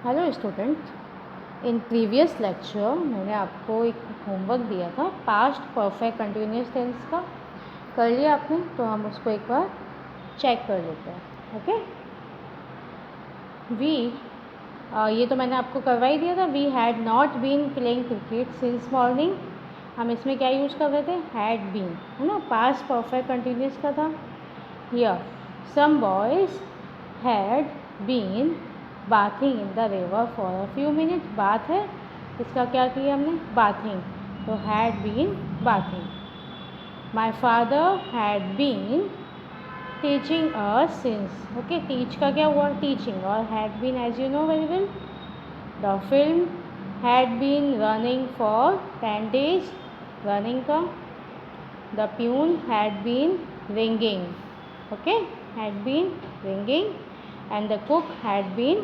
Hello student, in previous lecture मैंने आपको एक होमवर्क दिया था पास्ट परफेक्ट कंटिन्यूस टेंस का। कर लिया आपने? तो हम उसको एक बार चेक कर लेते हैं। ओके, ये तो मैंने आपको करवा ही दिया था। We had not been playing cricket since morning. हम इसमें क्या यूज़ कर रहे थे? हैड बीन, है ना, पास्ट परफेक्ट कंटिन्यूस का था। Here some boys had been bathing in the river for a few minute. Bath है, इसका क्या किया हमने? बाथिंग, तो had been bathing. My father had been teaching us since. Okay, teach का क्या हुआ? टीचिंग, और had been as you know very well. The film had been running for 10 days, running का। The peon had been ringing, okay, had been ringing. And the cook had been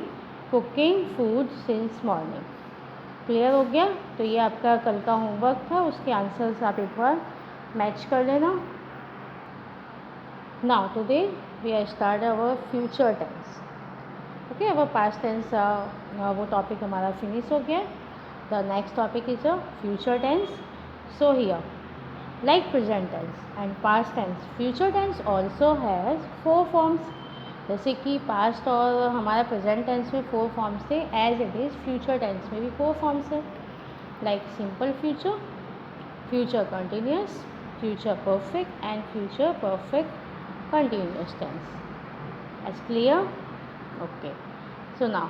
cooking food since morning. Clear हो गया? तो ये आपका कल का homework था, उसके आंसर्स आप एक बार मैच कर लेना। Now today we are start our future tense. Okay, our past tense वो टॉपिक हमारा फिनिश हो गया। The next topic is a future tense. So here, like present tense and past tense, future tense also has 4 forms। जैसे कि past और हमारा present tense में 4 forms थे, as it is future tense में भी 4 फॉर्म्स है। Like simple future, future continuous, future perfect and future perfect continuous tense. As clear? Okay, so now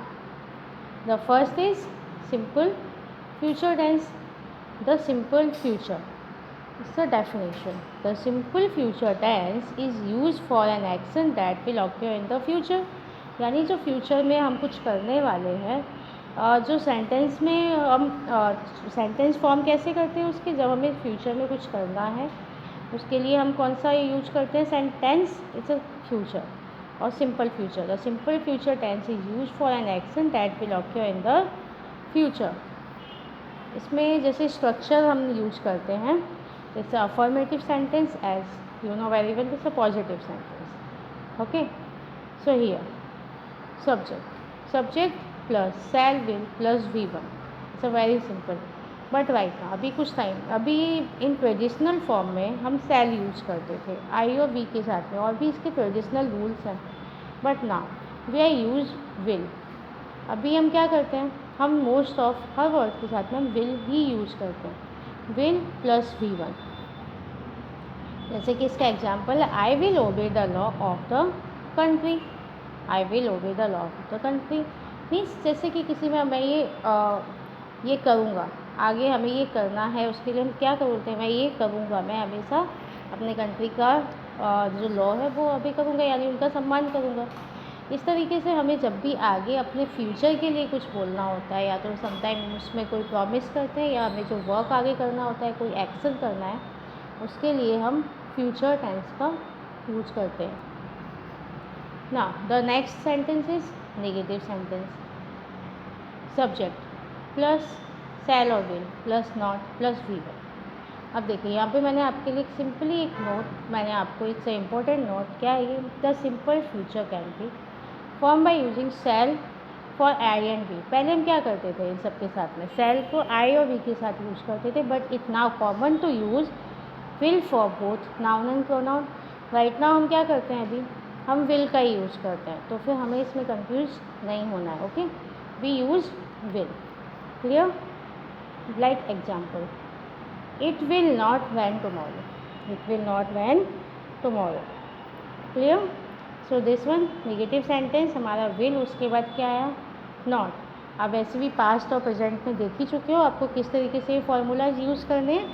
the first is simple future tense। The simple future, it's the definition. The simple future tense is used for an action that will occur in the future। यानी जो future में हम कुछ करने वाले हैं, जो sentence में हम सेंटेंस फॉर्म कैसे करते हैं उसके, जब हमें फ्यूचर में कुछ करना है उसके लिए हम कौन सा यूज करते हैं? Sentence, it's a future. और simple future, the simple future tense is use for an action that will occur in the future. इसमें जैसे स्ट्रक्चर हम यूज करते हैं, जैसे affirmative sentence, as you know very well, जैसे positive sentence. Okay, so here subject plus shall will plus V1, it's a very simple. But right ना, अभी कुछ टाइम, अभी इन ट्रेडिशनल फॉर्म में हम शैल यूज करते थे आई और वी के साथ में, और भी इसके ट्रेडिशनल रूल्स हैं। बट ना वी आर यूज विल। अभी हम क्या करते हैं? हम मोस्ट ऑफ हर वर्ड के साथ में हम विल ही यूज करते हैं, विल प्लस V1। जैसे कि इसका एग्जाम्पल है, I will obey the law of the country. I will obey the law of the country means जैसे कि किसी में मैं ये करूँगा, आगे हमें ये करना है, उसके लिए हम क्या बोलते हैं? मैं ये करूँगा, मैं हमेशा अपने कंट्री का जो लॉ है वो अभी करूँगा, यानी उनका सम्मान करूँगा। इस तरीके से हमें जब भी आगे अपने फ्यूचर के लिए कुछ बोलना होता है, या तो समटाइम उसमें कोई प्रॉमिस करते हैं, या हमें जो वर्क आगे करना होता है, कोई एक्शन करना है, उसके लिए हम फ्यूचर टेंस का यूज करते हैं। Now the next sentence is negative sentence. Subject plus shall और will plus not plus V1। अब देखिए यहाँ पे मैंने आपके लिए सिंपली एक नोट, मैंने आपको इट्स इम्पोर्टेंट नोट, क्या है ये? The simple future can be form by using shall for I and we. पहले हम क्या करते थे इन सब के साथ में? शैल को आई और वी के साथ यूज करते थे, but it now common to use will for both noun and pronoun. Right now हम क्या करते हैं? अभी हम विल का ही यूज़ करते हैं, तो फिर हमें इसमें कंफ्यूज नहीं होना है। Okay, we use will. Clear? Like example, it will not rain tomorrow, it will not rain tomorrow. Clear? So this one negative sentence हमारा विल, उसके बाद क्या आया? नॉट। आप वैसे भी पास्ट और प्रेजेंट में देख ही चुके हो आपको किस तरीके से फॉर्मूलाज यूज़ करने हैं,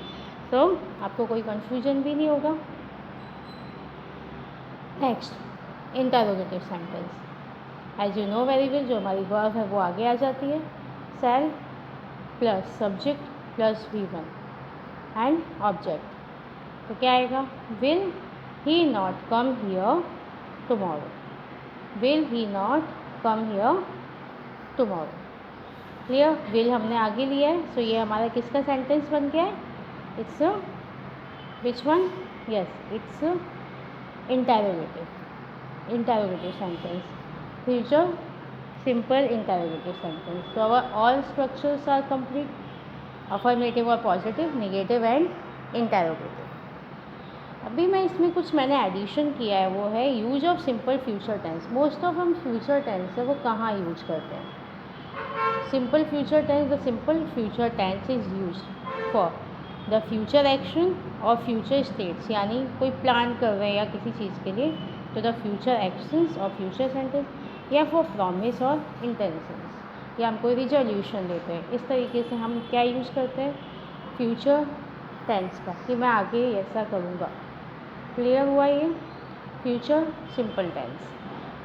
तो आपको कोई कन्फ्यूजन भी नहीं होगा। Next interrogative sentence, as you know very well, जो हमारी वर्ब है वो आगे आ जाती है, shall plus subject plus V1 and object. तो क्या आएगा? Will he not come here tomorrow, will he not come here tomorrow. Clear? Will हमने आगे लिया है, सो ये हमारा किसका सेंटेंस बन गया है? It's which one? Yes, it's interrogative sentence. Future simple interrogative sentence. So our all structures are complete: affirmative or positive, negative and interrogative. अभी मैं इसमें कुछ मैंने एडिशन किया है, वो है use of simple future tense. Most of हम फ्यूचर टेंस है वो कहाँ यूज करते हैं? Simple future tense, the simple future tense is use for the future action और फ्यूचर स्टेट्स, यानी कोई प्लान कर रहे हैं या किसी चीज़ के लिए तो द फ्यूचर एक्शंस और फ्यूचर सेंटेंस, या फॉर प्रॉमिस और इंटेंशंस, या हम कोई रिजोल्यूशन लेते हैं. इस तरीके से हम क्या यूज़ करते हैं? फ्यूचर टेंस का, कि मैं आगे ऐसा करूँगा. क्लियर हुआ ये फ्यूचर सिंपल टेंस.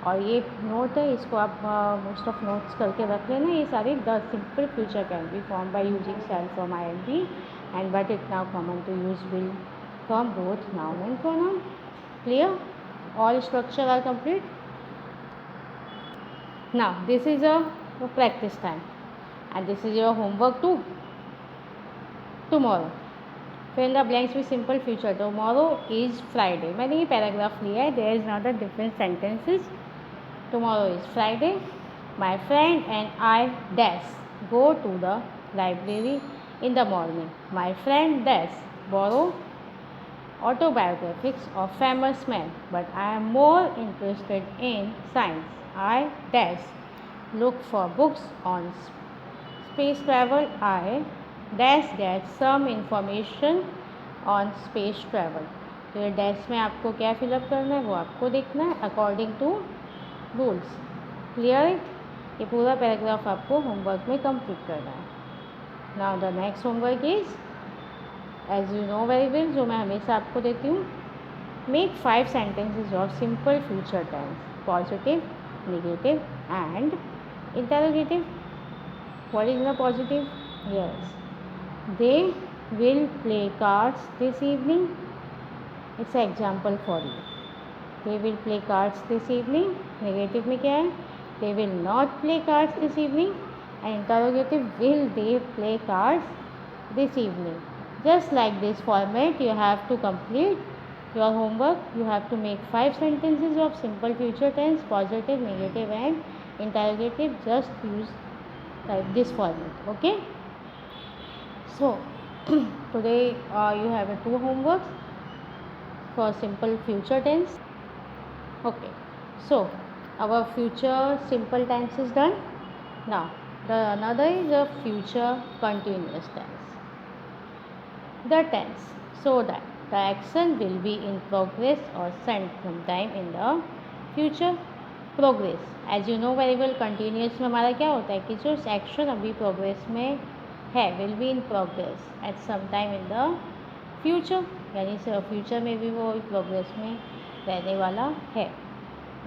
और ये नोट है, इसको आप मोस्ट ऑफ नोट्स करके रख लेना. ये सारे the simple future can be form by using shall from ING and but it now common to use will from both noun and pronoun. Clear? All structure are complete. Now this is a practice time and this is your homework too. Tomorrow, fill in the blanks with simple future. Tomorrow is Friday. मैंने ये paragraph लिया है. There is another different sentences. Tomorrow is Friday. My friend and I dash go to the library in the morning. My friend dash borrow autobiographies of famous men, but I am more interested in science. I dash look for books on space travel. I dash get some information on space travel. तो ये dash में आपको क्या fill up करना है वो आपको देखना है according to rules. Clear it? ये पूरा पैराग्राफ आपको होमवर्क में कंप्लीट करना है. Now the next homework is as you know very well, जो मैं हमेशा आपको देती हूँ. Make 5 sentences of simple future tense, positive, negative and interrogative. What is the positive? Yes, they will play cards this evening. It's an example for you. They will play cards this evening. Negative में क्या है? They will not play cards this evening. And interrogative, will they play cards this evening? Just like this format, you have to complete your homework. You have to make 5 sentences of simple future tense, positive, negative and interrogative. Just use like this format. Okay, so today you have 2 homeworks for simple future tense. Okay, so our future simple tense is done. Now the another is a future continuous tense. The tense so that the action will be in progress or sent sometime in the future. Progress, as you know very well, continuous में हमारा क्या होता है कि जो action अभी progress में है will be in progress at some time in the future, यानी फ्यूचर में भी वो प्रोग्रेस में रहने वाला है.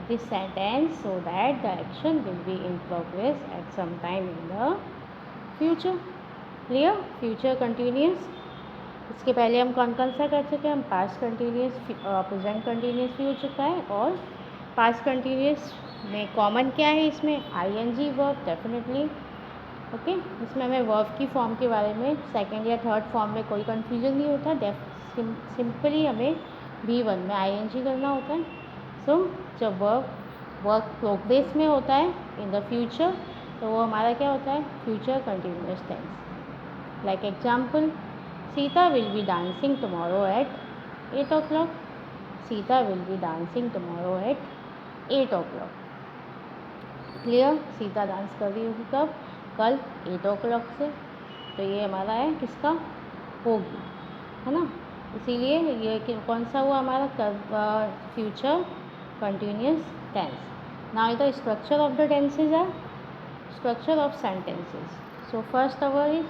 This sentence so that the action will be in progress at some time in the future. Clear? Future continuous. इसके पहले हम कौन कौन सा कर चुके हैं? हम पास्ट कंटिन्यूस, प्रेजेंट कंटिन्यूस भी हो चुका है. और पास्ट कंटिन्यूस में कॉमन क्या है? इसमें ING वर्ब डेफिनेटली. ओके, इसमें हमें वर्ब की फॉर्म के बारे में सेकंड या थर्ड फॉर्म में कोई कन्फ्यूजन नहीं होता. सिंपली हमें V1 में ING करना होता है. सो जब वर्क प्रोग्रेस में होता है इन द फ्यूचर तो वो हमारा क्या होता है? Future continuous tense. Like example, Sita will be dancing tomorrow at 8 o'clock. Sita will be dancing tomorrow at 8 o'clock. Clear? Sita dance कर रही होगी कब? कल 8 o'clock से. तो ये हमारा है किसका? होगी, है ना. इसीलिए ये कौन सा हुआ हमारा? Future continuous tense. Now the structure of the tenses are structure of sentences. So first our is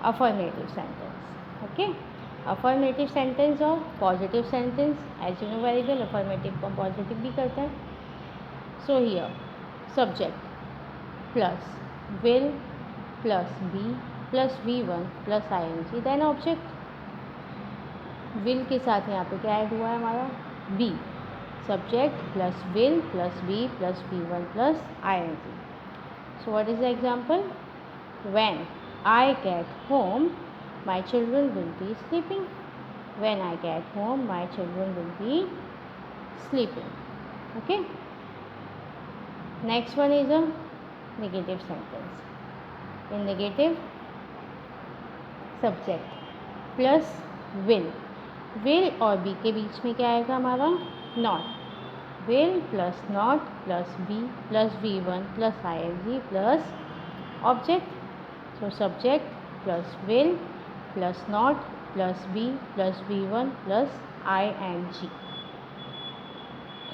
affirmative sentence. Okay, affirmative sentence और positive sentence. As you know very well, affirmative को पॉजिटिव भी करते हैं. So here subject plus will plus be plus V1 plus ING then object. Will के साथ यहाँ पे क्या ऐड हुआ है हमारा? Be. Subject plus will plus be plus V1 plus ING. So what is the example? When I get home, my children will be sleeping. When I get home, my children will be sleeping. Okay. Next one is a negative sentence. In negative subject plus will और be के बीच में क्या आएगा हमारा? Not. Will plus not plus be plus V1 plus ing plus object. So subject plus will plus not plus be plus V1 plus ing.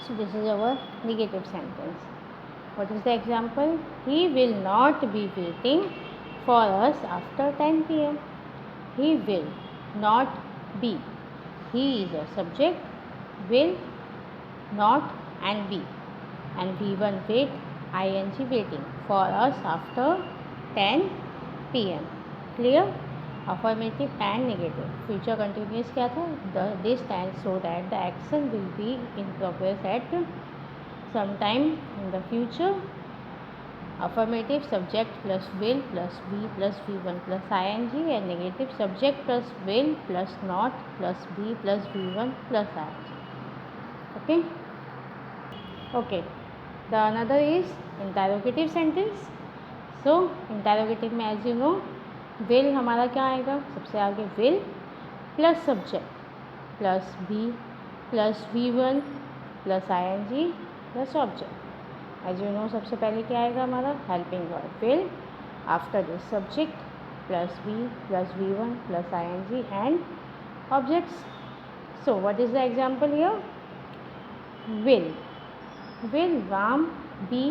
So this is our negative sentence. What is the example? He will not be waiting for us after 10 p.m. He will not be. He is a subject, will, not and be. And V1 wait, ing waiting for us after 10 p.m. Clear? Affirmative and negative. Future continuous क्या था? This stands so that the action will be in progress at some time in the future. Affirmative subject plus will plus be plus V1 plus ing, and negative subject plus will plus not plus be plus V1 plus ing. Okay. Okay. The another is interrogative sentence. So interrogative में as you know will हमारा क्या आएगा? सबसे आगे will plus subject plus be plus V1 plus ing plus object. As you know सबसे पहले क्या आएगा हमारा? Helping verb will. After this subject plus be plus V1 plus ing and objects. So what is the example here? Will Ram be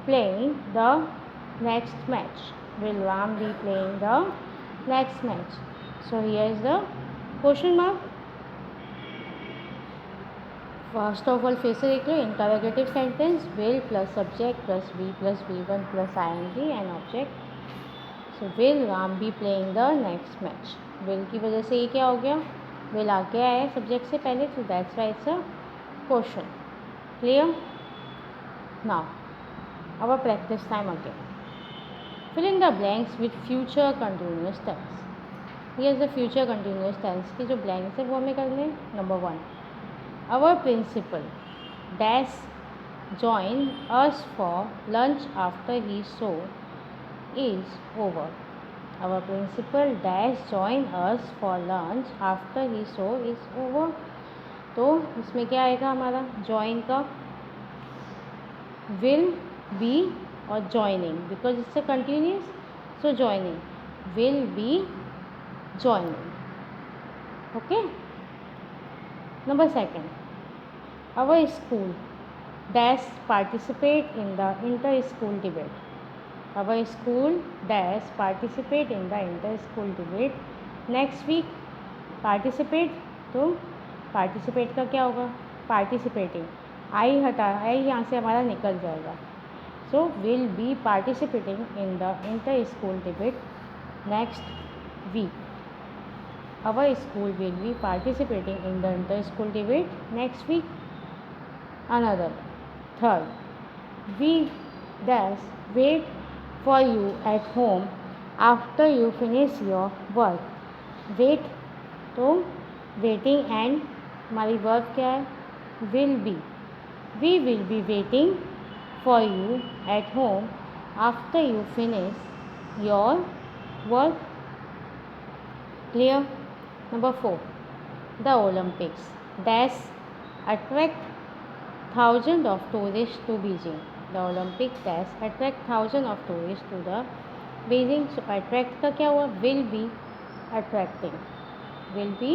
playing the next match. Will Ram be playing the next match? So here is the question mark. First of all फिर से देख लो. Interrogative sentence will plus subject plus be plus V1 plus ing and object. So will Ram be playing the next match? will की वजह से ये क्या हो गया? will आगे आया है सब्जेक्ट से पहले, so that's why it's a question. Clear? Now our practice time again. Fill in the blanks with future continuous tense. Here is the future continuous tense की जो blanks है वो हमें करने हैं. Number 1. Our principal dash join us for lunch after he show is over. Our principal dash join us for lunch after he show is over. तो इसमें क्या आएगा हमारा? join का will be or joining, because it's a continuous, so joining will be joining. Okay. Number 2. Our school dash participate in the inter-school debate. Our school dash participate in the inter-school debate next week. participate तो participate का क्या होगा? participating. आई हटा, आई यहाँ से हमारा निकल जाएगा. So will be participating in the inter-school debate next week. Our school will be participating in the inter-school debate next week. Another. 3rd. We dash wait for you at home after you finish your work. Wait तो waiting and हमारी verb क्या है? will be. We will be waiting for you at home after you finish your work. Clear? Number 4. The Olympics dash attract thousands of tourists to Beijing. The Olympics dash attract thousands of tourists to the Beijing. So attract का क्या हुआ? will be attracting. will be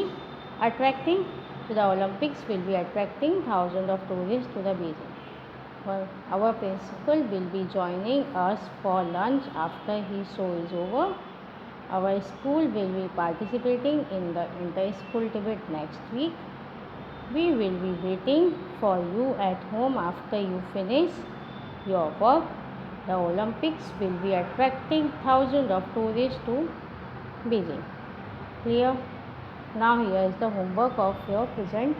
attracting. So the Olympics will be attracting thousands of tourists to the Beijing. Well, our principal will be joining us for lunch after his show is over. Our school will be participating in the inter-school debate next week. We will be waiting for you at home after you finish your work. The Olympics will be attracting thousands of tourists to Beijing. Clear? Now here is the homework of your future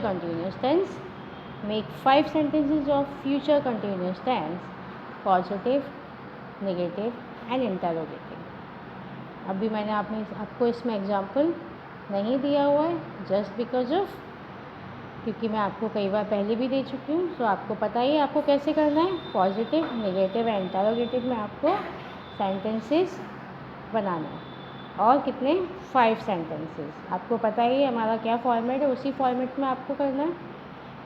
continuous tense. Make 5 sentences of future continuous tense, positive, negative and interrogative. अभी मैंने आपको इसमें example नहीं दिया हुआ है, just because of क्योंकि मैं आपको कई बार पहले भी दे चुकी हूँ, तो आपको पता ही है आपको कैसे करना है। पॉजिटिव, नेगेटिव एंड इंटरोगेटिव में आपको सेंटेंसेस बनाना है। और कितने? 5 सेंटेंसेस। आपको पता ही है हमारा क्या फॉर्मेट है, उसी फॉर्मेट में आपको करना है।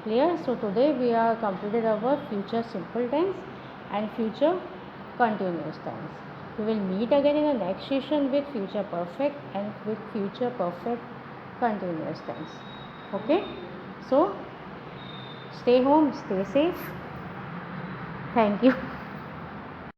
Clear? So today we are completed our future simple tense and future continuous tense. We will meet again in the next session with future perfect and with future perfect continuous tense. Okay? So, stay home, stay safe. Thank you.